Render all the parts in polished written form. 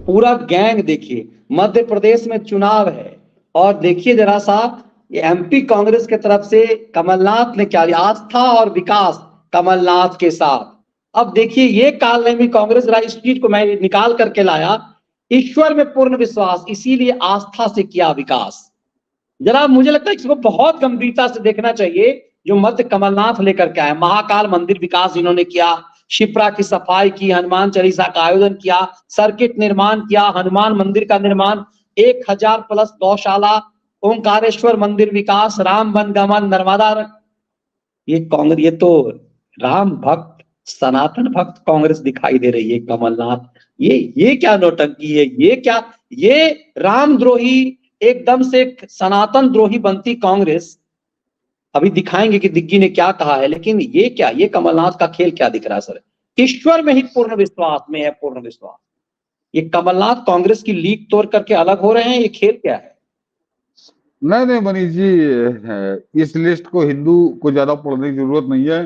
पूरा गैंग देखिए, मध्य प्रदेश में चुनाव है और देखिए जरा सा, ये एमपी कांग्रेस के तरफ से कमलनाथ ने क्या लिया, आस्था और विकास कमलनाथ के साथ। अब देखिए ये कालनेमी कांग्रेस, इस चीज को मैं निकाल करके लाया, ईश्वर में पूर्ण विश्वास, इसीलिए आस्था से किया विकास। जरा मुझे लगता है इसको बहुत गंभीरता से देखना चाहिए, जो मध्य कमलनाथ लेकर के आए। महाकाल मंदिर विकास इन्होंने किया, शिप्रा की सफाई की, हनुमान चालीसा का आयोजन किया, सर्किट निर्माण किया, हनुमान मंदिर का निर्माण, 1000 प्लस गौशाला, ओंकारेश्वर मंदिर विकास, राम वनगमन, नर्मदा। ये कांग्रेस, ये तो राम भक्त, सनातन भक्त कांग्रेस दिखाई दे रही है कमलनाथ। ये क्या नौटंकी है, ये क्या, ये रामद्रोही, एकदम से सनातन द्रोही बनती कांग्रेस। अभी दिखाएंगे कि दिग्गी ने क्या कहा है, लेकिन ये क्या, ये कमलनाथ का खेल क्या दिख रहा है सर? ईश्वर में ही पूर्ण विश्वास में है, पूर्ण विश्वास। ये कमलनाथ कांग्रेस की लीग तोड़ करके अलग हो रहे हैं, ये खेल क्या है? नहीं नहीं मनीष जी, इस लिस्ट को हिंदू को ज्यादा पढ़ने की जरूरत नहीं है।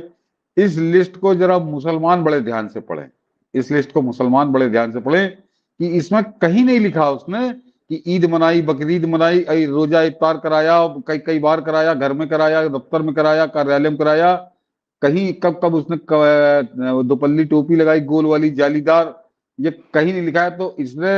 इस लिस्ट को जरा मुसलमान बड़े ध्यान से पढ़ें। इस लिस्ट को मुसलमान बड़े ध्यान से पढ़ें कि इसमें कहीं नहीं लिखा उसने कि ईद मनाई, बकरीद मनाई, रोजा इफ्तार कराया, कई कई बार कराया, घर में कराया, दफ्तर में कराया, कार्यालय में कराया। कहीं कब कब उसने दोपल्ली टोपी लगाई गोल वाली जालीदार, ये कहीं नहीं लिखा है। तो इसने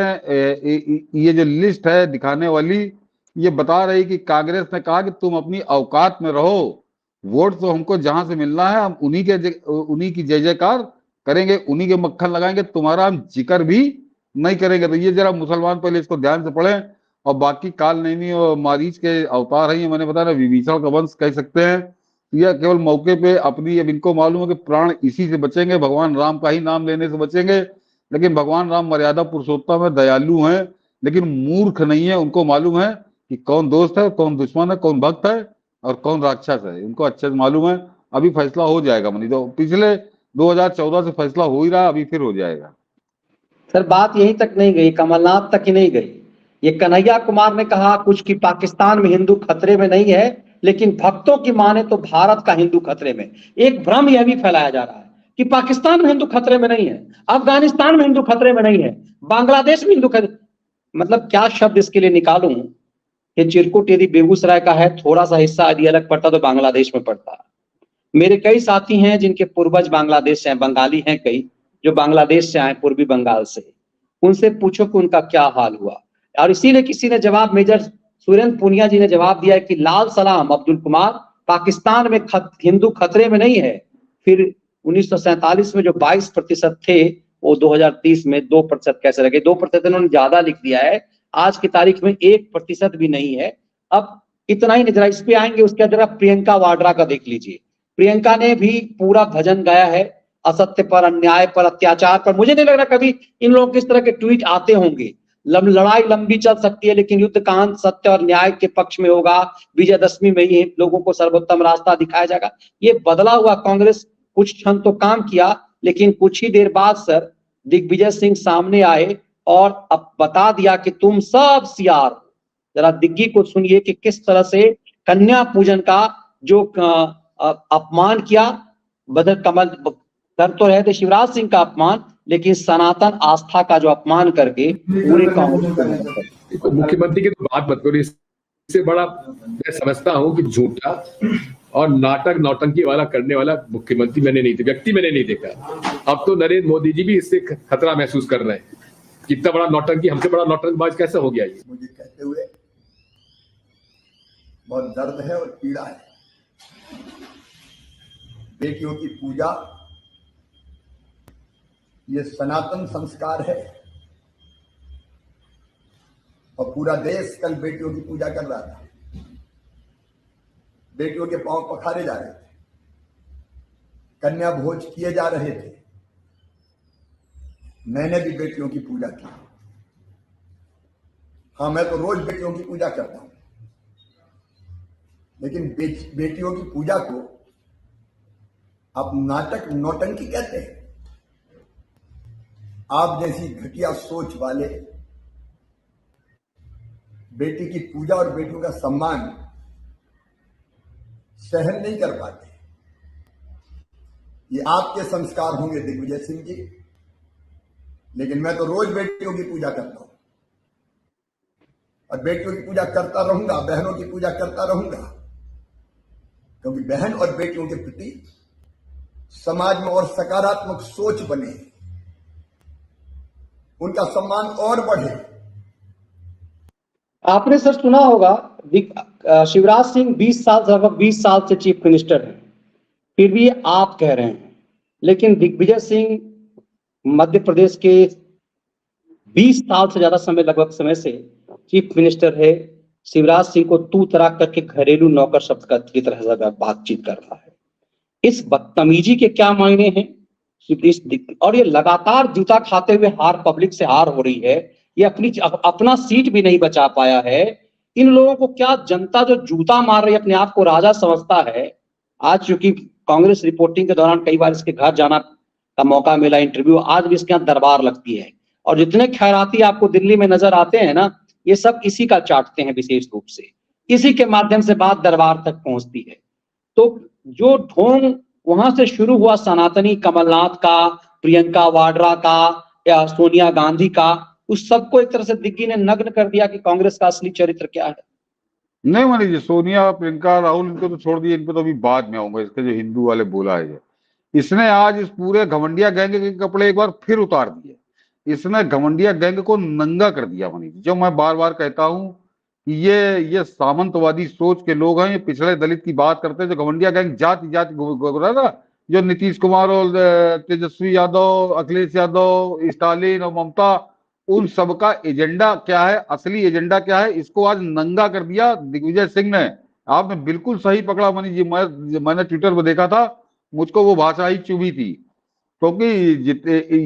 ये जो लिस्ट है दिखाने वाली, ये बता रही कि कांग्रेस ने कहा कि तुम अपनी औकात में रहो, वोट तो हमको जहां से मिलना है हम उन्हीं की जय जयकार करेंगे, उन्हीं के मक्खन लगाएंगे, तुम्हारा हम जिक्र भी नहीं करेंगे। तो ये जरा मुसलमान पहले इसको ध्यान से पढ़ें। और बाकी काल नैनी और मारीच के अवतार हैं, ये मैंने बताया ना, विभीषण का वंश कह सकते हैं। यह केवल मौके पे अपनी, अब इनको मालूम है कि प्राण इसी से बचेंगे, भगवान राम का ही नाम लेने से बचेंगे। लेकिन भगवान राम मर्यादा पुरुषोत्तम है, दयालु हैं, लेकिन मूर्ख नहीं है। उनको मालूम है कि कौन दोस्त है, कौन दुश्मन है, कौन भक्त है और कौन राक्षस है, उनको अच्छे से मालूम है। अभी फैसला हो जाएगा मनी, तो पिछले 2014 से फैसला हो ही रहा, अभी फिर हो जाएगा। सर बात यहीं तक नहीं गई, कमलनाथ तक ही नहीं गई। ये कन्हैया कुमार ने कहा कुछ कि पाकिस्तान में हिंदू खतरे में नहीं है, लेकिन भक्तों की माने तो भारत का हिंदू खतरे में। एक भ्रम यह भी फैलाया जा रहा है कि पाकिस्तान में हिंदू खतरे में नहीं है, अफगानिस्तान में हिंदू खतरे में नहीं है, बांग्लादेश में हिंदू खतरे, मतलब क्या शब्द इसके लिए निकालूं? ये चिरकुट यदि बेगूसराय का है, थोड़ा सा हिस्सा यदि अलग पड़ता तो बांग्लादेश में पड़ता। मेरे कई साथी हैं जिनके पूर्वज बांग्लादेश से हैं, बंगाली हैं कई, जो बांग्लादेश से आए, पूर्वी बंगाल से। उनसे पूछो कि उनका क्या हाल हुआ। और इसीलिए किसी ने जवाब, मेजर सुरेंद्र पूनिया जी ने जवाब दिया है कि लाल सलाम अब्दुल कुमार, पाकिस्तान में हिंदू खतरे में नहीं है। फिर 1947 में जो 22% थे, वो 2030 में 2% कैसे रह गए? 2% इन्होंने ज्यादा लिख दिया है। आज की तारीख में 1% भी नहीं है। अब इतना ही नहीं, जरा इस पे आएंगे, उसके जरा प्रियंका वाड्रा का देख लीजिए। प्रियंका ने भी पूरा भजन गाया है, असत्य पर, अन्याय पर, अत्याचार पर। मुझे नहीं लग रहा कभी इन लोगों के इस तरह के ट्वीट आते होंगे। लड़ाई लंबी चल सकती है, लेकिन युद्ध का अंत सत्य और न्याय के पक्ष में होगा। विजयदशमी में ही लोगों को सर्वोत्तम रास्ता दिखाया जाएगा। ये बदला हुआ कांग्रेस कुछ क्षण तो काम किया, लेकिन कुछ ही देर बाद सर दिग्विजय सिंह सामने आए और अब बता दिया कि तुम सब सियार हो। जरा दिग्गी को सुनिए कि किस तरह से कन्या पूजन का जो अपमान किया। बदर कमल कर तो रहे थे शिवराज सिंह का अपमान, लेकिन सनातन आस्था का जो अपमान करके पूरे कांग्रेस को मुख्यमंत्री की तो बात मत करो। इससे बड़ा मैं समझता हूं कि झूठा और नाटक नौटंकी वाला करने वाला मुख्यमंत्री मैंने नहीं देखा, व्यक्ति मैंने नहीं देखा। अब तो नरेंद्र मोदी जी भी इससे खतरा महसूस कर रहे हैं। कितना बड़ा नौटंकी, हमसे बड़ा नौटंकबाज कैसे हो गया ये? मुझे कहते हुए बहुत दर्द है और पीड़ा है। बेटियों की पूजा ये सनातन संस्कार है और पूरा देश कल बेटियों की पूजा कर रहा था। बेटियों के पांव पखारे जा रहे थे, कन्या भोज किए जा रहे थे। मैंने भी बेटियों की पूजा की। हाँ, मैं तो रोज बेटियों की पूजा करता हूं, लेकिन बेटियों की पूजा को आप नाटक नौटंकी कहते हैं। आप जैसी घटिया सोच वाले बेटी की पूजा और बेटियों का सम्मान सहन नहीं कर पाते। ये आपके संस्कार होंगे दिग्विजय सिंह जी, लेकिन मैं तो रोज बेटियों की पूजा करता हूं और बेटियों की पूजा करता रहूंगा, बहनों की पूजा करता रहूंगा, क्योंकि बहन और बेटियों के प्रति समाज में और सकारात्मक सोच बने, उनका सम्मान और बढ़े। आपने सर सुना होगा शिवराज सिंह 20 साल से, लगभग 20 साल से चीफ मिनिस्टर हैं, फिर भी आप कह रहे हैं, लेकिन दिग्विजय सिंह मध्य प्रदेश के 20 साल से ज्यादा समय, लगभग समय से चीफ मिनिस्टर है। शिवराज सिंह को तू तराक करके घरेलू नौकर शब्द की तरह से बातचीत कर रहा है। इस बदतमीजी के क्या मायने हैं? और ये लगातार जूता खाते हुए हार, पब्लिक से हार हो रही है, ये अपना सीट भी नहीं बचा पाया है। इन लोगों को क्या जनता जो जूता मार रही है, अपने आप को राजा समझता है। आज चूंकि कांग्रेस रिपोर्टिंग के दौरान कई बार इसके घर जाना का मौका मिला, इंटरव्यू, आज भी इसके यहाँ दरबार लगती है, और जितने खैराती आपको दिल्ली में नजर आते हैं ना, ये सब इसी का चाटते हैं विशेष रूप से, इसी के माध्यम से बात दरबार तक पहुंचती है। तो जो ढोंग वहां से शुरू हुआ, सनातनी कमलनाथ का, प्रियंका वाड्रा का या सोनिया गांधी का, उस सबको एक तरह से दिग्गी ने नग्न कर दिया कि कांग्रेस का असली चरित्र क्या है। नहीं मनीष जी, सोनिया, प्रियंका, राहुल, इनको तो छोड़ दिए, इन पे तो अभी बाद में आऊंगा। इसके जो हिंदू वाले बोला है, इसने आज इस पूरे घमंडिया गैंग के कपड़े एक बार फिर उतार दिए। इसने घमंडिया गैंग को नंगा कर दिया मनीष जी। जो मैं बार बार कहता हूं कि ये सामंतवादी सोच के लोग हैं, ये पिछड़े दलित की बात करते हैं। जो घमंडिया गैंग जाति जाति बोला था, जो नीतीश कुमार और तेजस्वी यादव, अखिलेश यादव, स्टालिन और ममता, उन सबका एजेंडा क्या है, असली एजेंडा क्या है, इसको आज नंगा कर दिया दिग्विजय सिंह ने। आपने बिल्कुल सही पकड़ा मनीष जी। मैंने ट्विटर पर देखा था, मुझको वो भाषा ही चुभी थी, क्योंकि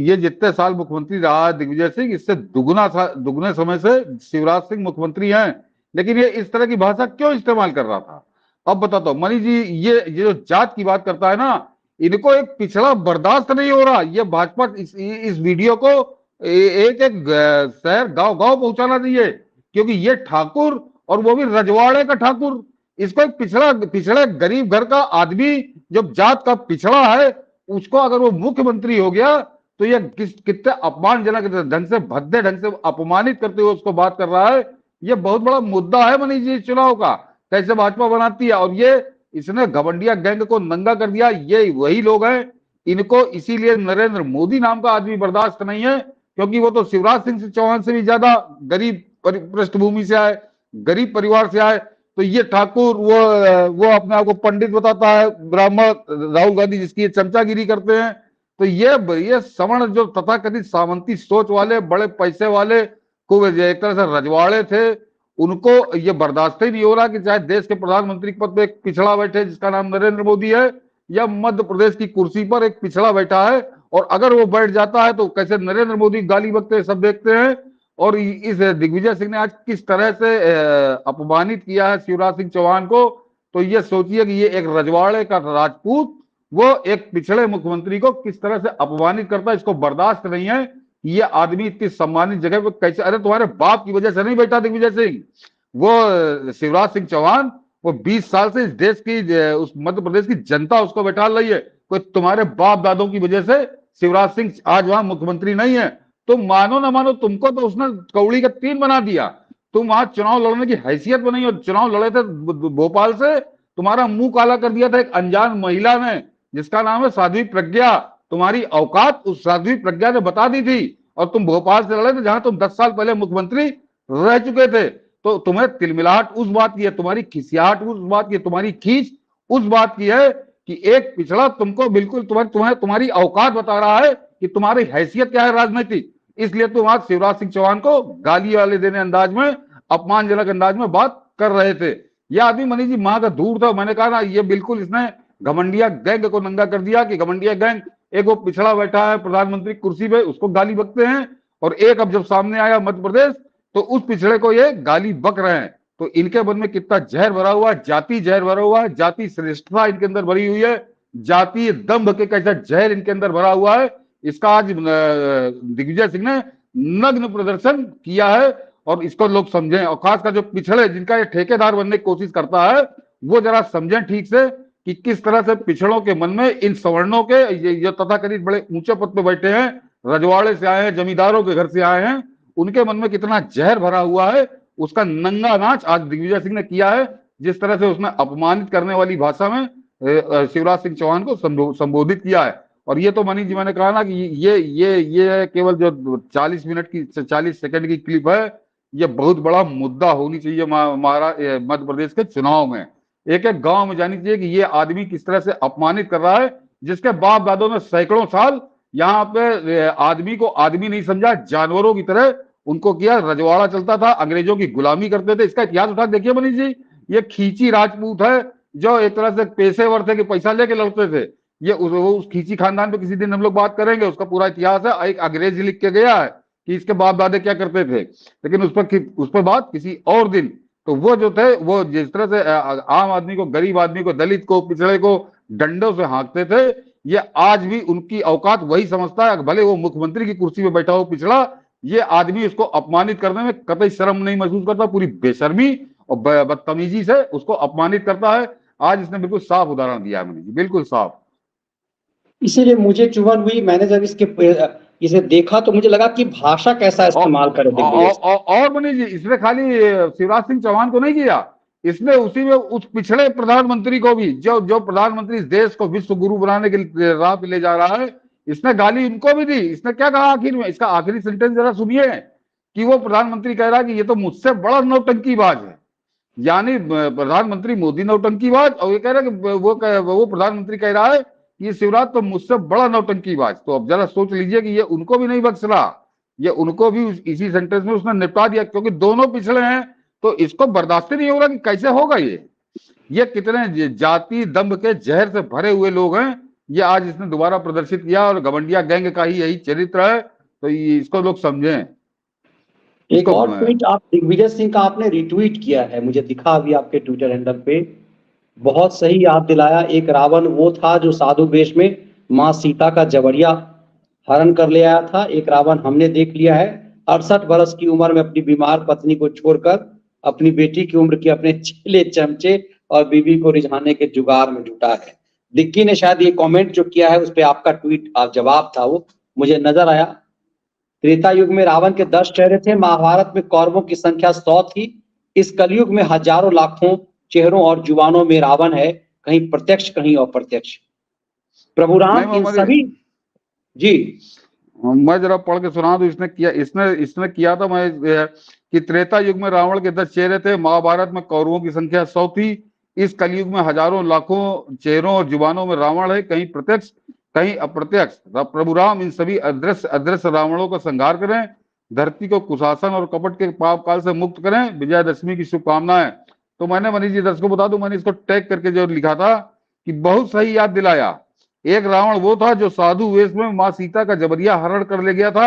ये जितने साल मुख्यमंत्री रहा है दिग्विजय सिंह, इससे दुगने समय से शिवराज सिंह मुख्यमंत्री हैं, लेकिन ये इस तरह की भाषा क्यों इस्तेमाल कर रहा था? अब बताता हूं मनीष जी। ये जो जात की बात करता है ना, इनको एक पिछड़ा बर्दाश्त नहीं हो रहा। ये भाजपा इस वीडियो को एक एक शहर गांव गांव पहुंचाना चाहिए, क्योंकि ये ठाकुर, और वो भी रजवाड़े का ठाकुर, इसको एक पिछड़े गरीब घर का आदमी, जब जात का पिछड़ा है, उसको अगर वो मुख्यमंत्री हो गया तो ये कितने अपमानजनक ढंग से, भद्दे ढंग से अपमानित करते हुए उसको बात कर रहा है। ये बहुत बड़ा मुद्दा है मनीष जी चुनाव का, कैसे भाजपा बनाती है। और ये इसने घमंडिया गैंग को नंगा कर दिया। ये वही लोग हैं, इनको इसीलिए नरेंद्र मोदी नाम का आदमी बर्दाश्त नहीं है, क्योंकि वो तो शिवराज सिंह चौहान से भी ज्यादा गरीब पृष्ठभूमि से आए, गरीब परिवार से आए। तो ये ठाकुर, वो अपने आप को पंडित बताता है, ब्राह्मण, राहुल गांधी जिसकी ये चमचागिरी करते हैं। तो ये सवर्ण जो तथाकथित सामंती सोच वाले, बड़े पैसे वाले, को एक तरह से रजवाड़े थे, उनको ये बर्दाश्त ही नहीं हो रहा कि चाहे देश के प्रधानमंत्री के पद पे एक पिछड़ा बैठे जिसका नाम नरेंद्र मोदी है, या मध्य प्रदेश की कुर्सी पर एक पिछड़ा बैठा है, और अगर वो बैठ जाता है तो कैसे नरेंद्र मोदी गाली बकते हैं, सब देखते हैं। और इस दिग्विजय सिंह ने आज किस तरह से अपमानित किया है शिवराज सिंह चौहान को। तो ये सोचिए कि ये एक रजवाड़े का राजपूत, वो एक पिछड़े मुख्यमंत्री को किस तरह से अपमानित करता है। इसको बर्दाश्त नहीं है। ये आदमी इतनी सम्मानित जगह पे कैसे, अरे तुम्हारे बाप की वजह से नहीं बैठा दिग्विजय सिंह, वो शिवराज सिंह चौहान, वो 20 साल से इस देश की, उस मध्य प्रदेश की जनता उसको बैठा रही है। कोई तुम्हारे बाप दादों की वजह से शिवराज सिंह आज वहां मुख्यमंत्री नहीं है। तुम मानो ना मानो, तुमको तो उसने कौड़ी का 3 बना दिया। तुम वहां चुनाव लड़ने की हैसियत में नहीं हो। चुनाव लड़े थे भोपाल से, तुम्हारा मुंह काला कर दिया था एक अनजान महिला ने, जिसका नाम है साध्वी प्रज्ञा। तुम्हारी औकात उस साध्वी प्रज्ञा ने बता दी थी, और तुम भोपाल से लड़े थे जहां तुम 10 साल पहले मुख्यमंत्री रह चुके थे। तो तुम्हें तिलमिलाहट उस बात की है, तुम्हारी खिसियाहट उस बात की है, तुम्हारी खींच उस बात की है कि एक पिछड़ा तुमको बिल्कुल तुम्हारी औकात बता रहा है कि तुम्हारी हैसियत क्या है राजनीतिक। इसलिए तुम आज शिवराज सिंह चौहान को गाली वाले देने अंदाज में, अपमानजनक अंदाज में बात कर रहे थे। यह आदमी मनीष जी मां का दूर था। मैंने कहा ना, ये बिल्कुल इसने घमंडिया गैंग को नंगा कर दिया कि घमंडिया गैंग, एक वो पिछड़ा बैठा है प्रधानमंत्री कुर्सी पे, उसको गाली बकते हैं, और एक अब जब सामने आया मध्य प्रदेश तो उस पिछड़े को ये गाली बक रहे हैं। तो इनके मन में कितना जहर भरा हुआ है, जाति जहर भरा हुआ है, जाति श्रेष्ठता इनके अंदर भरी हुई है, जातीय दंभ के कैसा जहर इनके अंदर भरा हुआ है। इसका आज दिग्विजय सिंह ने नग्न प्रदर्शन किया है, और इसको लोग समझें। और खासकर जो पिछड़े, जिनका ये ठेकेदार बनने की कोशिश करता है, वो जरा समझें ठीक से कि किस तरह से पिछड़ों के मन में इन सवर्णों के, जो तथाकथित बड़े ऊंचे पद पे बैठे हैं, रजवाड़े से आए हैं, जमींदारों के घर से आए हैं, उनके मन में कितना जहर भरा हुआ है उसका नंगा नाच आज दिग्विजय सिंह ने किया है। जिस तरह से उसने अपमानित करने वाली भाषा में शिवराज सिंह चौहान को संबोधित किया है। और ये तो मनीष जी मैंने कहा ना कि ये केवल जो 40 मिनट की 40 सेकंड की क्लिप है, ये बहुत बड़ा मुद्दा होनी चाहिए मध्य प्रदेश के चुनाव में। एक एक गांव में जानी चाहिए कि ये आदमी किस तरह से अपमानित कर रहा है, जिसके बाप दादों ने सैकड़ों साल यहाँ पे आदमी को आदमी नहीं समझा, जानवरों की तरह उनको किया। रजवाड़ा चलता था, अंग्रेजों की गुलामी करते थे। इसका इतिहास उठा देखिए मनीष जी, ये खींची राजपूत है जो एक तरह से पेशेवर थे कि पैसा लेके लड़ते थे। ये उस खींची खानदान पे किसी दिन हम लोग बात करेंगे, उसका पूरा इतिहास है। एक अंग्रेज लिख के गया है कि इसके बाप दादे क्या करते थे, लेकिन उस पर बात किसी और दिन। तो वो जो थे, वो जिस तरह से आम आदमी को, गरीब आदमी को, दलित को, पिछड़े को डंडों से हाँकते थे, ये आज भी उनकी औकात वही समझता है। भले वो मुख्यमंत्री की कुर्सी पे बैठा हो पिछड़ा, ये आदमी उसको अपमानित करने में कतई शर्म नहीं महसूस करता, पूरी बेशर्मी और बदतमीजी से उसको अपमानित करता है। आज इसने बिल्कुल साफ उदाहरण दिया है मनीष जी, बिल्कुल साफ। इसीलिए मुझे चुभन हुई, मैंने जब इसे देखा तो मुझे लगा कि भाषा कैसा इस्तेमाल करे दिग्विजय सिंह। और मनीष जी, इसने खाली शिवराज सिंह चौहान को नहीं किया, इसने उसी में उस पिछड़े प्रधानमंत्री को भी, जो प्रधानमंत्री इस देश को विश्व गुरु बनाने के राह पे ले जा रहा है, इसने गाली इनको भी दी। इसने क्या कहा आखिर में, इसका आखिरी सेंटेंस जरा सुनिए कि वो प्रधानमंत्री कह रहा है कि ये तो मुझसे बड़ा नौटंकीबाज है। यानी प्रधानमंत्री मोदी नौटंकीबाज, और ये कह रहा है कि वो प्रधानमंत्री कह रहा है कि ये शिवराज तो मुझसे बड़ा नौटंकीबाज। तो अब जरा सोच लीजिए कि ये उनको भी नहीं बख्श रहा, ये उनको भी इसी सेंटेंस में उसने निपटा दिया, क्योंकि दोनों पिछड़े हैं। तो इसको बर्दाश्त नहीं हो रहा कि कैसे होगा ये कितने जाति दंभ के जहर से भरे हुए लोग हैं। ये आज इसने दोबारा प्रदर्शित किया, और घमंडिया गैंग का ही यही चरित्र है। तो इसको लोग समझें। एक और ट्वीट आप दिग्विजय सिंह का आपने रिट्वीट किया है, मुझे दिखा अभी आपके ट्विटर हैंडल पे, बहुत सही याद दिलाया। एक रावण वो था जो साधु वेश में माँ सीता का जबरिया हरण कर ले आया था। एक रावण हमने देख लिया है, 68 वर्ष की उम्र में अपनी बीमार पत्नी को छोड़कर अपनी बेटी की उम्र के अपने चेले चमचे और बीवी को रिझाने के जुगाड़ में जुटा है। दिग्गी ने शायद ये कमेंट जो किया है उस पर आपका ट्वीट जवाब था, वो मुझे नजर आया। त्रेता युग में रावण के 10 चेहरे थे, महाभारत में कौरवों की संख्या 100 थी। इस कलयुग में हजारों लाखों चेहरों और जुबानों में रावण है, कहीं प्रत्यक्ष कहीं अप्रत्यक्ष। प्रभु राम इन सभी जी, मैं जरा पढ़ के सुना दूं। इसने किया था मैं कि त्रेता युग में रावण के 10 चेहरे थे, महाभारत में कौरवों की संख्या 100 थी। इस कलयुग में हजारों लाखों चेहरों और जुबानों में रावण है, कहीं प्रत्यक्ष कहीं अप्रत्यक्ष। प्रभु राम इन सभी अदृश्य रावणों का संहार करें, धरती को कुशासन और कपट के पाप काल से मुक्त करें। विजयादशमी की शुभकामनाएं। तो मैंने मनीष जी दर्शकों बता दूं, मैंने इसको टैग करके जो लिखा था कि बहुत सही याद दिलाया। एक रावण वो था जो साधु वेश में माँ सीता का जबरिया हरण कर ले गया था।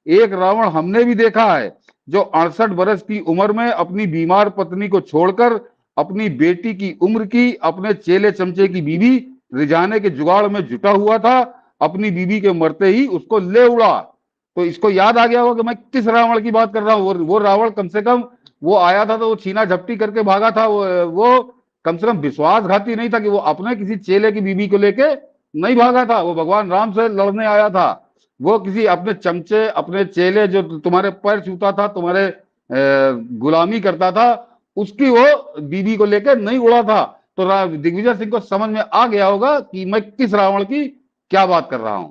एक रावण हमने भी देखा है जो 68 वर्ष की उम्र में अपनी बीमार पत्नी को छोड़कर अपनी बेटी की उम्र की अपने चेले चमचे की बीवी रिझाने के जुगाड़ में जुटा हुआ था। अपनी बीवी के मरते ही उसको ले उड़ा। तो इसको याद आ गया होगा कि मैं किस रावण की बात कर रहा हूँ। वो रावण कम से कम वो आया था तो वो छीना झपटी करके भागा था। वो कम से कम विश्वासघाती नहीं था कि वो अपने किसी चेले की बीवी को लेके नहीं भागा था। वो भगवान राम से लड़ने आया था। वो किसी अपने चमचे, अपने चेले जो तुम्हारे पैर छूता था, तुम्हारे गुलामी करता था, उसकी वो बीवी को लेकर नहीं उड़ा था। तो दिग्विजय सिंह को समझ में आ गया होगा कि मैं किस रावण की क्या बात कर रहा हूं।